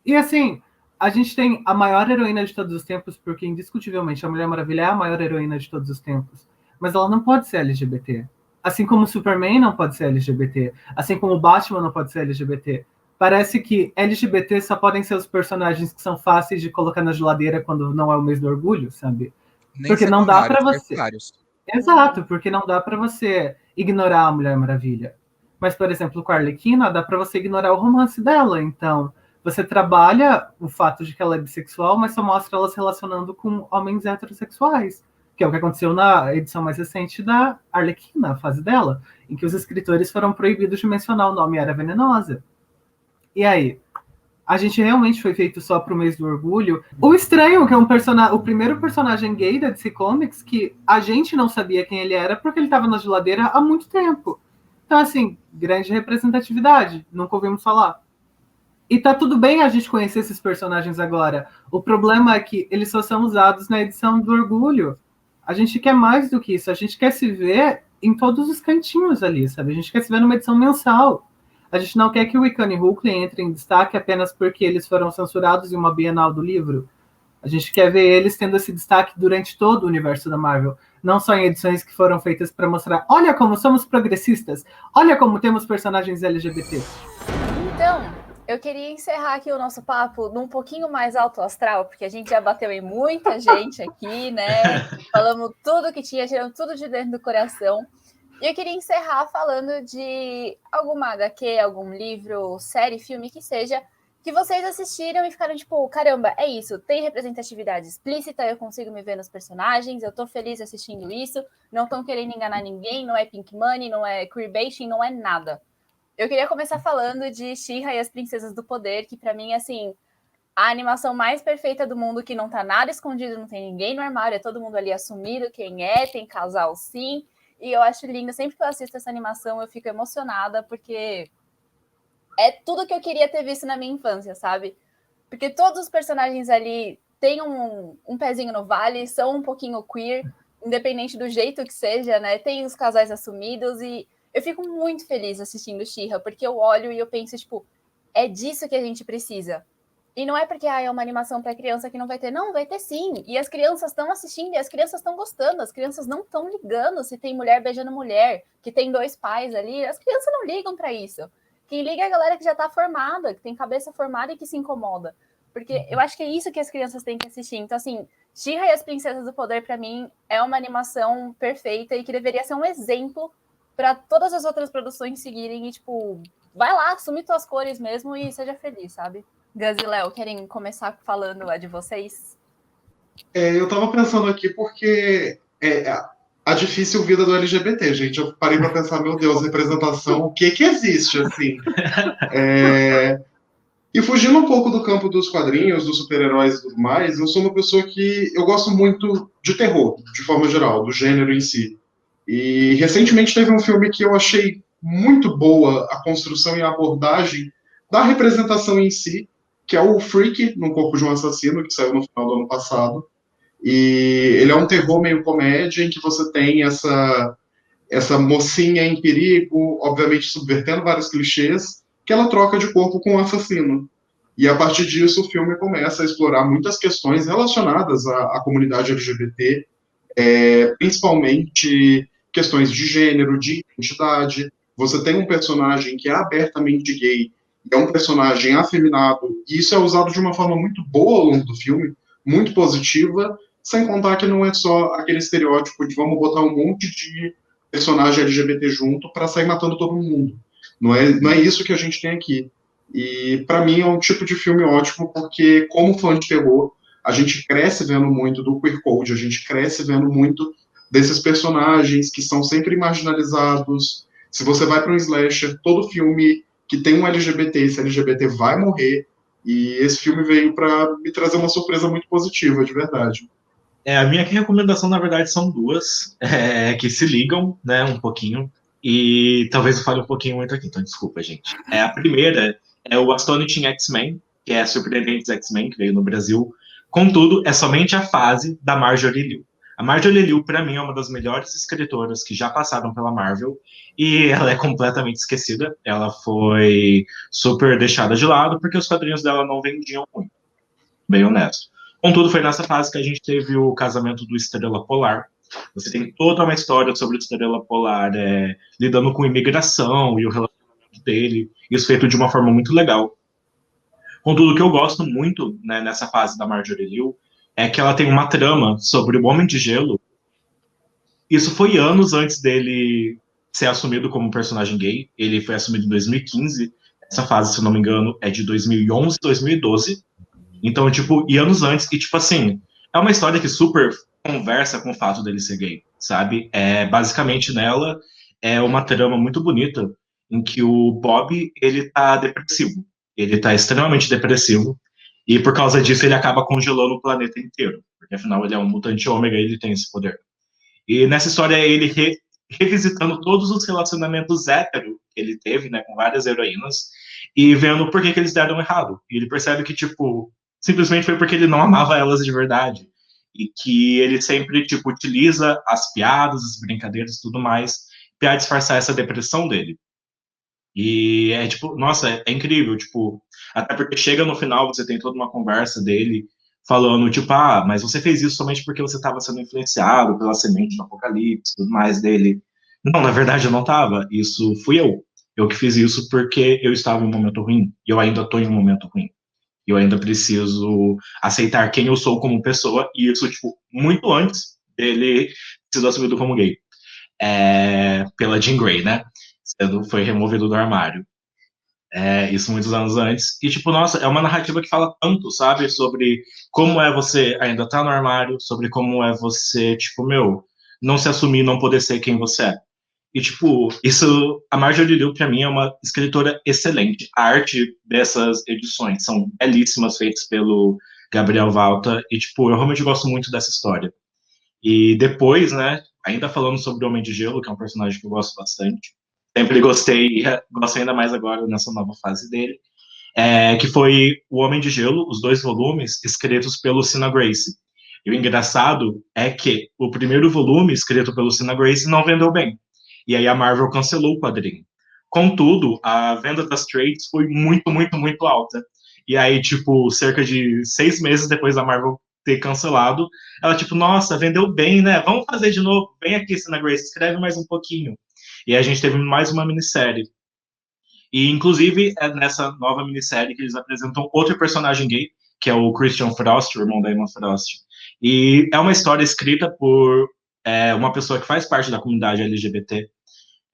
Speaker 4: E assim, a gente tem a maior heroína de todos os tempos, porque indiscutivelmente a Mulher Maravilha é a maior heroína de todos os tempos. Mas ela não pode ser LGBT. Assim como o Superman não pode ser LGBT. Assim como o Batman não pode ser LGBT. Parece que LGBT só podem ser os personagens que são fáceis de colocar na geladeira quando não é o mês do orgulho, sabe? Porque não dá para você. Exato, porque não dá para você ignorar a Mulher Maravilha. Mas, por exemplo, com a Arlequina, dá para você ignorar o romance dela. Então, você trabalha o fato de que ela é bissexual, mas só mostra ela se relacionando com homens heterossexuais, que é o que aconteceu na edição mais recente da Arlequina, a fase dela, em que os escritores foram proibidos de mencionar o nome Era Venenosa. E aí? A gente realmente foi feito só pro mês do orgulho. O Estranho, que é o primeiro personagem gay da DC Comics, que a gente não sabia quem ele era, porque ele estava na geladeira há muito tempo. Então, assim, grande representatividade, nunca ouvimos falar. E tá tudo bem a gente conhecer esses personagens agora. O problema é que eles só são usados na edição do orgulho. A gente quer mais do que isso. A gente quer se ver em todos os cantinhos ali, sabe? A gente quer se ver numa edição mensal. A gente não quer que o Wiccan e Hulkling entrem em destaque apenas porque eles foram censurados em uma Bienal do livro. A gente quer ver eles tendo esse destaque durante todo o universo da Marvel. Não só em edições que foram feitas para mostrar, olha como somos progressistas, olha como temos personagens LGBT.
Speaker 1: Então, eu queria encerrar aqui o nosso papo num pouquinho mais alto astral, porque a gente já bateu em muita gente aqui, né? Falamos tudo que tinha, tiramos tudo de dentro do coração. E eu queria encerrar falando de alguma HQ, algum livro, série, filme, que seja, que vocês assistiram e ficaram tipo, caramba, é isso, tem representatividade explícita, eu consigo me ver nos personagens, eu tô feliz assistindo isso, não estão querendo enganar ninguém, não é pink money, não é queerbaiting, não é nada. Eu queria começar falando de She-Ra e as Princesas do Poder, que pra mim, assim, a animação mais perfeita do mundo, que não tá nada escondido, não tem ninguém no armário, é todo mundo ali assumido quem é, tem casal sim, e eu acho lindo, sempre que eu assisto essa animação eu fico emocionada, porque é tudo que eu queria ter visto na minha infância, sabe? Porque todos os personagens ali têm um pezinho no vale, são um pouquinho queer, independente do jeito que seja, né? Tem os casais assumidos e eu fico muito feliz assistindo She-Ra, porque eu olho e eu penso, tipo, é disso que a gente precisa. E não é porque é uma animação para criança que não vai ter. Não, vai ter sim. E as crianças estão assistindo e as crianças estão gostando. As crianças não estão ligando se tem mulher beijando mulher, que tem dois pais ali. As crianças não ligam para isso. Quem liga é a galera que já está formada, que tem cabeça formada e que se incomoda. Porque eu acho que é isso que as crianças têm que assistir. Então, assim, She-Ra e as Princesas do Poder, para mim, é uma animação perfeita e que deveria ser um exemplo para todas as outras produções seguirem e, tipo, vai lá, assume tuas cores mesmo e seja feliz, sabe? Gus e Léo, querem começar falando a de vocês?
Speaker 2: Eu tava pensando aqui porque a difícil vida do LGBT, gente. Eu parei pra pensar, meu Deus, representação, o que que existe, assim? E fugindo um pouco do campo dos quadrinhos, dos super-heróis e tudo mais, eu sou uma pessoa que eu gosto muito de terror, de forma geral, do gênero em si. E recentemente teve um filme que eu achei muito boa a construção e a abordagem da representação em si, que é o Freak, no Corpo de um Assassino, que saiu no final do ano passado. E ele é um terror meio comédia, em que você tem essa mocinha em perigo, obviamente subvertendo vários clichês, que ela troca de corpo com um assassino. E a partir disso o filme começa a explorar muitas questões relacionadas à comunidade LGBT, principalmente questões de gênero, de identidade. Você tem um personagem que é abertamente gay, é um personagem afeminado, e isso é usado de uma forma muito boa ao longo do filme, muito positiva, sem contar que não é só aquele estereótipo de vamos botar um monte de personagem LGBT junto para sair matando todo mundo. Não é isso que a gente tem aqui. E para mim é um tipo de filme ótimo, porque como fã de terror, a gente cresce vendo muito do queer code, a gente cresce vendo muito desses personagens que são sempre marginalizados. Se você vai para um slasher, todo filme que tem um LGBT, esse LGBT vai morrer. E esse filme veio para me trazer uma surpresa muito positiva, de verdade.
Speaker 3: A minha recomendação, na verdade, são duas, que se ligam, né, um pouquinho, e talvez eu fale um pouquinho muito aqui, então desculpa, gente. A primeira é o Astonishing X-Men, que é a Surpreendentes X-Men, que veio no Brasil. Contudo, é somente a fase da Marjorie Liu. A Marjorie Liu, para mim, é uma das melhores escritoras que já passaram pela Marvel, e ela é completamente esquecida. Ela foi super deixada de lado, porque os quadrinhos dela não vendiam muito, bem honesto. Contudo, foi nessa fase que a gente teve o casamento do Estrela Polar. Você tem toda uma história sobre o Estrela Polar lidando com imigração e o relacionamento dele, isso feito de uma forma muito legal. Contudo, o que eu gosto muito, né, nessa fase da Marjorie Liu é que ela tem uma trama sobre o Homem de Gelo. Isso foi anos antes dele ser assumido como personagem gay. Ele foi assumido em 2015. Essa fase, se não me engano, é de 2011, 2012. Então, tipo, e anos antes, e tipo assim, é uma história que super conversa com o fato dele ser gay, sabe? Basicamente nela é uma trama muito bonita em que o Bob, ele tá depressivo. Ele tá extremamente depressivo e por causa disso ele acaba congelando o planeta inteiro, porque afinal ele é um mutante ômega e ele tem esse poder. E nessa história é ele revisitando todos os relacionamentos hétero que ele teve, né, com várias heroínas e vendo por que eles deram errado. E ele percebe que, tipo, simplesmente foi porque ele não amava elas de verdade. E que ele sempre, tipo, utiliza as piadas, as brincadeiras e tudo mais para disfarçar essa depressão dele. E é tipo, nossa, é incrível, tipo, até porque chega no final, você tem toda uma conversa dele falando, tipo, ah, mas você fez isso somente porque você estava sendo influenciado pela semente do apocalipse, tudo mais dele. Não, na verdade eu não estava, isso fui eu. Eu que fiz isso porque eu estava em um momento ruim, e eu ainda estou em um momento ruim. E eu ainda preciso aceitar quem eu sou como pessoa, e isso, tipo, muito antes dele ter sido assumido como gay. Pela Jean Grey, né? Foi removido do armário. Isso muitos anos antes. E, tipo, nossa, é uma narrativa que fala tanto, sabe? Sobre como é você ainda tá no armário, sobre como é você, tipo, meu, não se assumir, não poder ser quem você é. E, tipo, isso, a Marjorie Liu, pra mim, é uma escritora excelente. A arte dessas edições são belíssimas, feitas pelo Gabriel Valta. E, tipo, eu realmente gosto muito dessa história. E depois, né, ainda falando sobre o Homem de Gelo, que é um personagem que eu gosto bastante, sempre gostei e gosto ainda mais agora nessa nova fase dele, que foi O Homem de Gelo, os 2 volumes, escritos pelo Sina Grace. E o engraçado é que o primeiro volume, escrito pelo Sina Grace, não vendeu bem. E aí a Marvel cancelou o quadrinho. Contudo, a venda das trades foi muito, muito, muito alta. E aí, tipo, cerca de 6 meses depois da Marvel ter cancelado, ela, tipo, nossa, vendeu bem, né? Vamos fazer de novo. Vem aqui, Sina Grace, escreve mais um pouquinho. E a gente teve mais uma minissérie. E, inclusive, é nessa nova minissérie que eles apresentam outro personagem gay, que é o Christian Frost, o irmão da Emma Frost. E é uma história escrita por uma pessoa que faz parte da comunidade LGBT.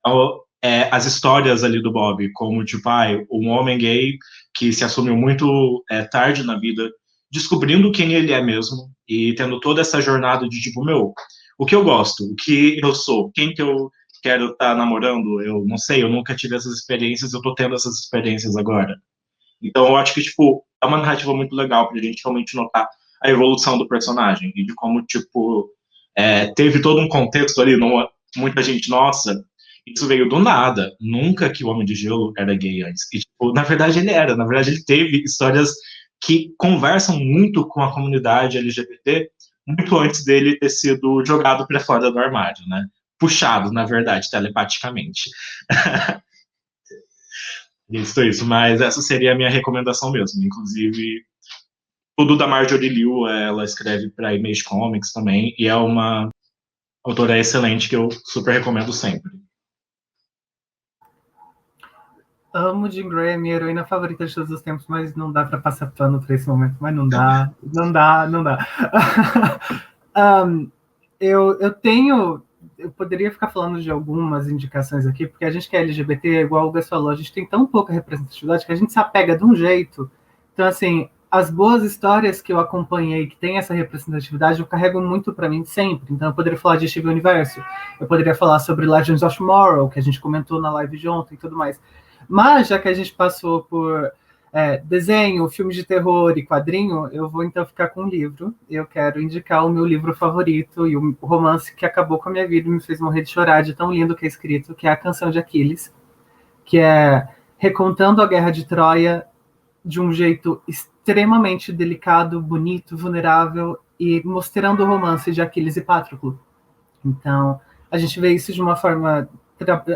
Speaker 3: Então, as histórias ali do Bob, como, tipo, um homem gay que se assumiu muito tarde na vida, descobrindo quem ele é mesmo, e tendo toda essa jornada de, tipo, meu, o que eu gosto, o que eu sou, quem que eu quero estar namorando, eu não sei, eu nunca tive essas experiências, eu tô tendo essas experiências agora. Então, eu acho que, tipo, é uma narrativa muito legal pra gente realmente notar a evolução do personagem, e de como, tipo, teve todo um contexto ali, muita gente, nossa, isso veio do nada. Nunca que o Homem de Gelo era gay antes. E, tipo, na verdade, ele era. Na verdade, ele teve histórias que conversam muito com a comunidade LGBT muito antes dele ter sido jogado para fora do armário, né? Puxado, na verdade, telepaticamente. Isso. Mas essa seria a minha recomendação mesmo. Inclusive, tudo da Marjorie Liu, ela escreve para Image Comics também, e é uma autora excelente que eu super recomendo sempre.
Speaker 4: Amo Jean Grey, é minha heroína favorita de todos os tempos, mas não dá para passar pano para esse momento, mas não dá. Eu poderia ficar falando de algumas indicações aqui, porque a gente que é LGBT, igual o Gus falou, a gente tem tão pouca representatividade que a gente se apega de um jeito. Então, assim, as boas histórias que eu acompanhei, que tem essa representatividade, eu carrego muito para mim sempre. Então, eu poderia falar de Steven Universo, eu poderia falar sobre Legends of Tomorrow, que a gente comentou na live de ontem e tudo mais. Mas, já que a gente passou por desenho, filme de terror e quadrinho, eu vou então ficar com um livro. Eu quero indicar o meu livro favorito e o romance que acabou com a minha vida e me fez morrer de chorar de tão lindo que é escrito, que é A Canção de Aquiles, que é recontando a Guerra de Troia de um jeito extremamente delicado, bonito, vulnerável e mostrando o romance de Aquiles e Patroclo. Então, a gente vê isso de uma forma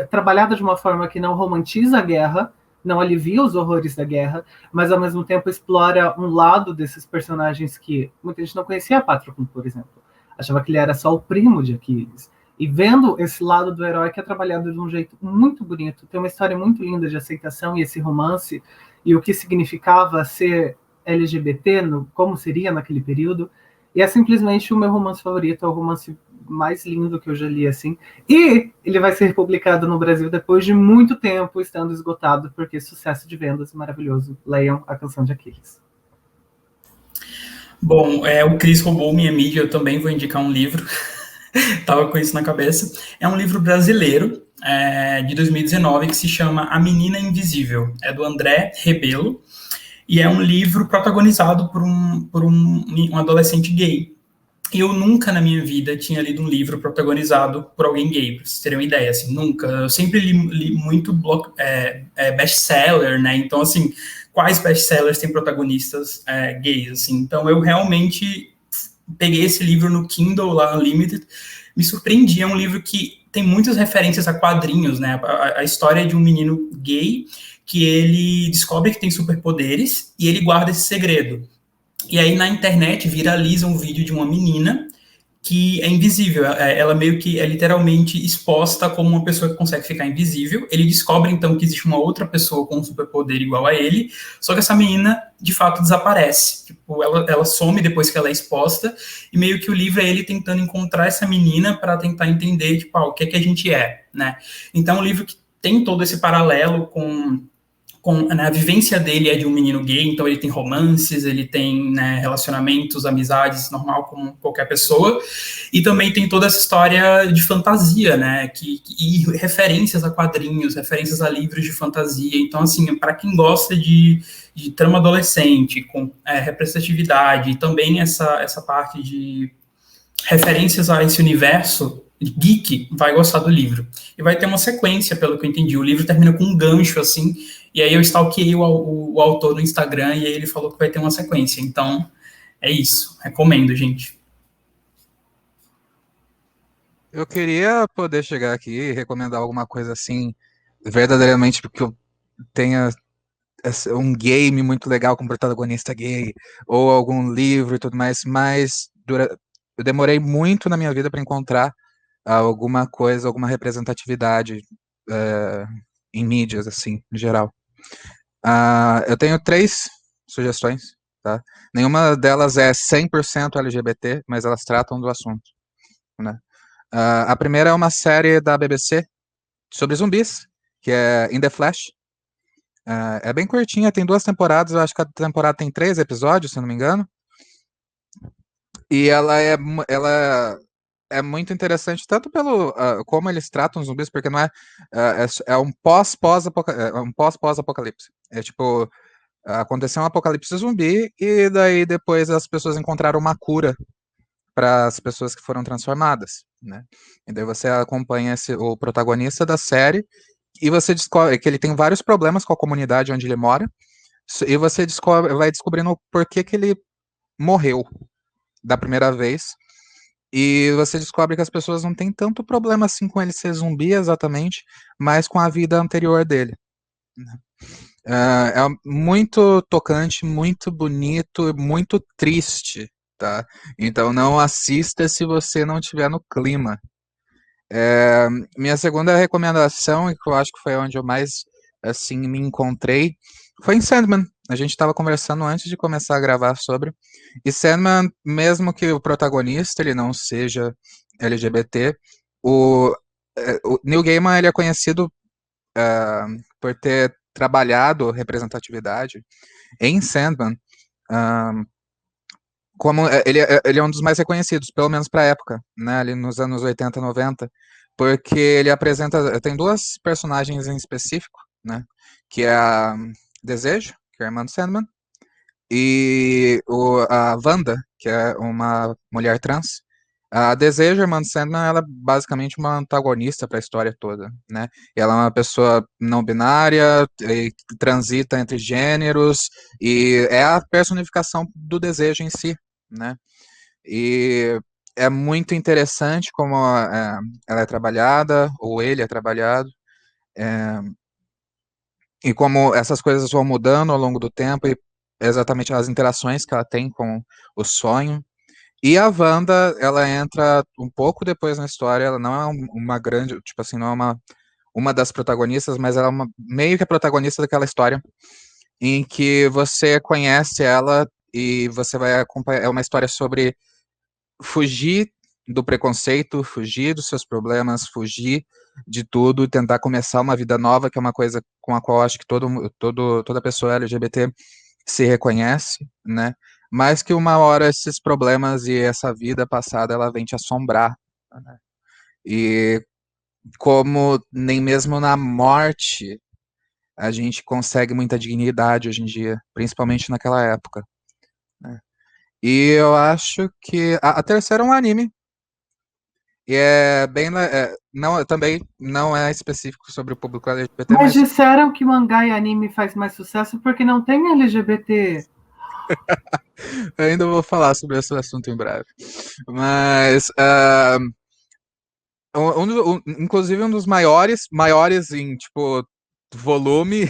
Speaker 4: trabalhada de uma forma que não romantiza a guerra, não alivia os horrores da guerra, mas ao mesmo tempo explora um lado desses personagens que muita gente não conhecia. Patroclo, por exemplo, achava que ele era só o primo de Aquiles. E vendo esse lado do herói que é trabalhado de um jeito muito bonito, tem uma história muito linda de aceitação e esse romance, e o que significava ser LGBT, como seria naquele período, e é simplesmente o meu romance favorito, é o romance mais lindo que eu já li, assim. E ele vai ser publicado no Brasil depois de muito tempo, estando esgotado, porque sucesso de vendas maravilhoso. Leiam A Canção de Aquiles.
Speaker 5: Bom, o Cris roubou minha mídia, eu também vou indicar um livro. Tava com isso na cabeça. É um livro brasileiro, de 2019, que se chama A Menina Invisível. É do André Rebelo. E é um livro protagonizado por um adolescente gay. Eu nunca na minha vida tinha lido um livro protagonizado por alguém gay, pra vocês terem uma ideia, assim, nunca. Eu sempre li muito best-seller, né? Então, assim, quais best-sellers têm protagonistas gays, assim? Então, eu realmente peguei esse livro no Kindle, lá, Unlimited, me surpreendi. É um livro que tem muitas referências a quadrinhos, né? A história de um menino gay que ele descobre que tem superpoderes e ele guarda esse segredo. E aí na internet viraliza um vídeo de uma menina que é invisível, ela meio que é literalmente exposta como uma pessoa que consegue ficar invisível. Ele descobre, então, que existe uma outra pessoa com um superpoder igual a ele, só que essa menina, de fato, desaparece. Tipo, ela some depois que ela é exposta, e meio que o livro é ele tentando encontrar essa menina para tentar entender, tipo, o que é que a gente é, né? Então, é um livro que tem todo esse paralelo com né, a vivência dele é de um menino gay, então ele tem romances, ele tem, né, relacionamentos, amizades, normal como qualquer pessoa, e também tem toda essa história de fantasia, né, e referências a quadrinhos, referências a livros de fantasia. Então, assim, para quem gosta de trama adolescente, com representatividade, e também essa parte de referências a esse universo geek, vai gostar do livro. E vai ter uma sequência, pelo que eu entendi. O livro termina com um gancho, assim, e aí eu stalkeei o autor no Instagram e aí ele falou que vai ter uma sequência. Então, é isso. Recomendo, gente.
Speaker 6: Eu queria poder chegar aqui e recomendar alguma coisa assim, verdadeiramente, porque eu tenha um game muito legal com protagonista gay, ou algum livro e tudo mais, mas eu demorei muito na minha vida para encontrar alguma coisa, alguma representatividade é, em mídias, assim, em geral. Eu tenho 3 sugestões, tá? Nenhuma delas é 100% LGBT, mas elas tratam do assunto, né? A primeira é uma série da BBC sobre zumbis, que é In the Flash. É bem curtinha, tem 2 temporadas, eu acho que cada temporada tem 3 episódios, se eu não me engano. E ela é muito interessante, tanto pelo como eles tratam os zumbis, porque não é um pós-apocalipse. É tipo, aconteceu um apocalipse zumbi, e daí depois as pessoas encontraram uma cura para as pessoas que foram transformadas, né? E daí você acompanha o protagonista da série, e você descobre que ele tem vários problemas com a comunidade onde ele mora, e você vai descobrindo por que ele morreu da primeira vez, e você descobre que as pessoas não têm tanto problema assim com ele ser zumbi exatamente, mas com a vida anterior dele, né? É muito tocante, muito bonito, muito triste, tá? Então não assista se você não estiver no clima. Minha segunda recomendação, e que eu acho que foi onde eu mais assim me encontrei, foi em Sandman. A gente estava conversando antes de começar a gravar sobre. E Sandman, mesmo que o protagonista ele não seja LGBT, o, o Neil Gaiman ele é conhecido por ter trabalhado representatividade em Sandman, como ele é um dos mais reconhecidos, pelo menos para a época, né, ali nos anos 80, 90, porque ele apresenta, tem 2 personagens em específico, né, que é a Desejo, que é a irmã do Sandman, e a Wanda, que é uma mulher trans. A Desejo, irmã do Sandman, ela é basicamente uma antagonista para a história toda, né? Ela é uma pessoa não binária, e transita entre gêneros, e é a personificação do desejo em si, né? E é muito interessante como ela é trabalhada, ou ele é trabalhado, é, e como essas coisas vão mudando ao longo do tempo, e exatamente as interações que ela tem com o sonho. E a Wanda, ela entra um pouco depois na história, ela não é uma grande, tipo assim, não é uma das protagonistas, mas ela é meio que a protagonista daquela história, em que você conhece ela e você vai acompanhar, é uma história sobre fugir do preconceito, fugir dos seus problemas, fugir de tudo, tentar começar uma vida nova, que é uma coisa com a qual acho que toda pessoa LGBT se reconhece, né? Mas que uma hora esses problemas e essa vida passada ela vem te assombrar, né? E como nem mesmo na morte a gente consegue muita dignidade hoje em dia, principalmente naquela época, né? E eu acho que a terceira é um anime. E é bem. Não, também não é específico sobre o público LGBT,
Speaker 4: Mas
Speaker 6: mas
Speaker 4: disseram que mangá e anime faz mais sucesso porque não tem LGBT.
Speaker 6: eu ainda vou falar sobre esse assunto em breve. Mas Inclusive um dos maiores em, tipo, volume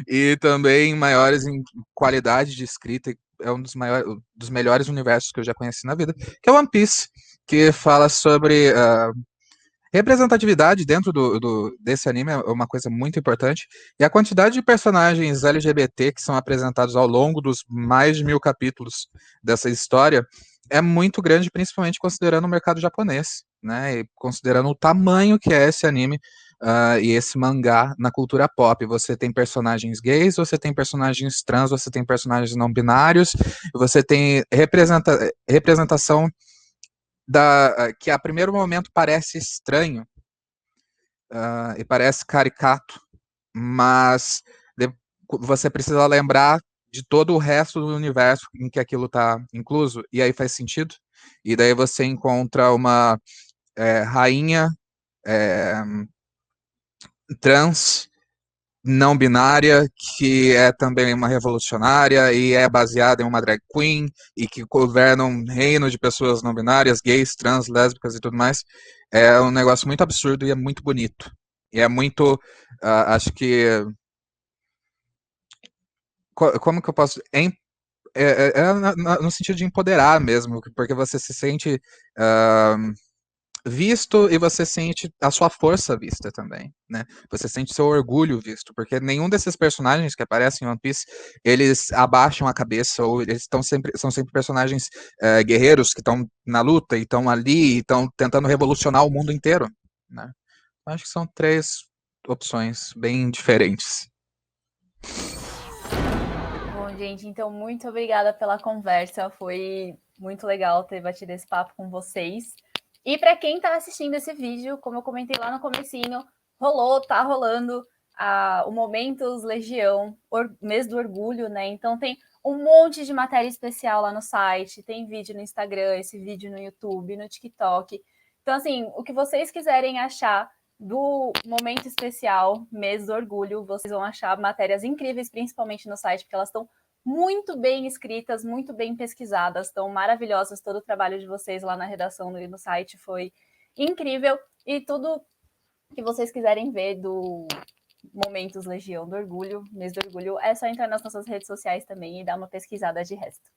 Speaker 6: e também maiores em qualidade de escrita. É um dos melhores universos que eu já conheci na vida, que é One Piece, que fala sobre representatividade dentro desse anime é uma coisa muito importante. E a quantidade de personagens LGBT que são apresentados ao longo dos mais de 1000 capítulos dessa história é muito grande, principalmente considerando o mercado japonês, né? E considerando o tamanho que é esse anime e esse mangá na cultura pop. Você tem personagens gays, você tem personagens trans, você tem personagens não binários, você tem representação que a primeiro momento parece estranho e parece caricato, mas você precisa lembrar de todo o resto do universo em que aquilo está incluso, e aí faz sentido. E daí você encontra uma rainha trans não binária, que é também uma revolucionária e é baseada em uma drag queen e que governa um reino de pessoas não binárias, gays, trans, lésbicas e tudo mais. É um negócio muito absurdo e é muito bonito. E é muito, acho que... Como que eu posso... no sentido de empoderar mesmo, porque você se sente visto e você sente a sua força vista também, né? Você sente seu orgulho visto, porque nenhum desses personagens que aparecem em One Piece, eles abaixam a cabeça ou eles são sempre personagens guerreiros que estão na luta e estão ali e estão tentando revolucionar o mundo inteiro, né? Acho que são 3 opções bem diferentes.
Speaker 1: Bom, gente, então muito obrigada pela conversa, foi muito legal ter batido esse papo com vocês. E para quem está assistindo esse vídeo, como eu comentei lá no comecinho, tá rolando o Momentos Legião, mês do orgulho, né? Então tem um monte de matéria especial lá no site, tem vídeo no Instagram, esse vídeo no YouTube, no TikTok. Então, assim, o que vocês quiserem achar do momento especial, mês do orgulho, vocês vão achar matérias incríveis, principalmente no site, porque elas estão muito bem escritas, muito bem pesquisadas, estão maravilhosas. Todo o trabalho de vocês lá na redação e no site foi incrível. E tudo que vocês quiserem ver do Momentos Legião do Orgulho, mês do orgulho, é só entrar nas nossas redes sociais também e dar uma pesquisada de resto.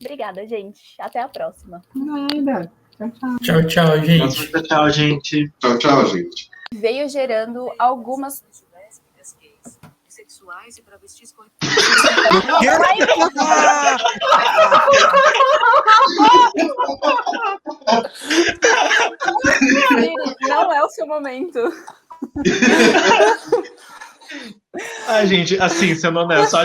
Speaker 1: Obrigada, gente. Até a próxima.
Speaker 4: Nada.
Speaker 5: Tchau, tchau, gente.
Speaker 3: Tchau, gente.
Speaker 2: Tchau, gente.
Speaker 1: Veio gerando algumas...
Speaker 7: sexuais e travestis com...
Speaker 1: Não é o seu momento.
Speaker 3: Gente, assim, sendo honesto,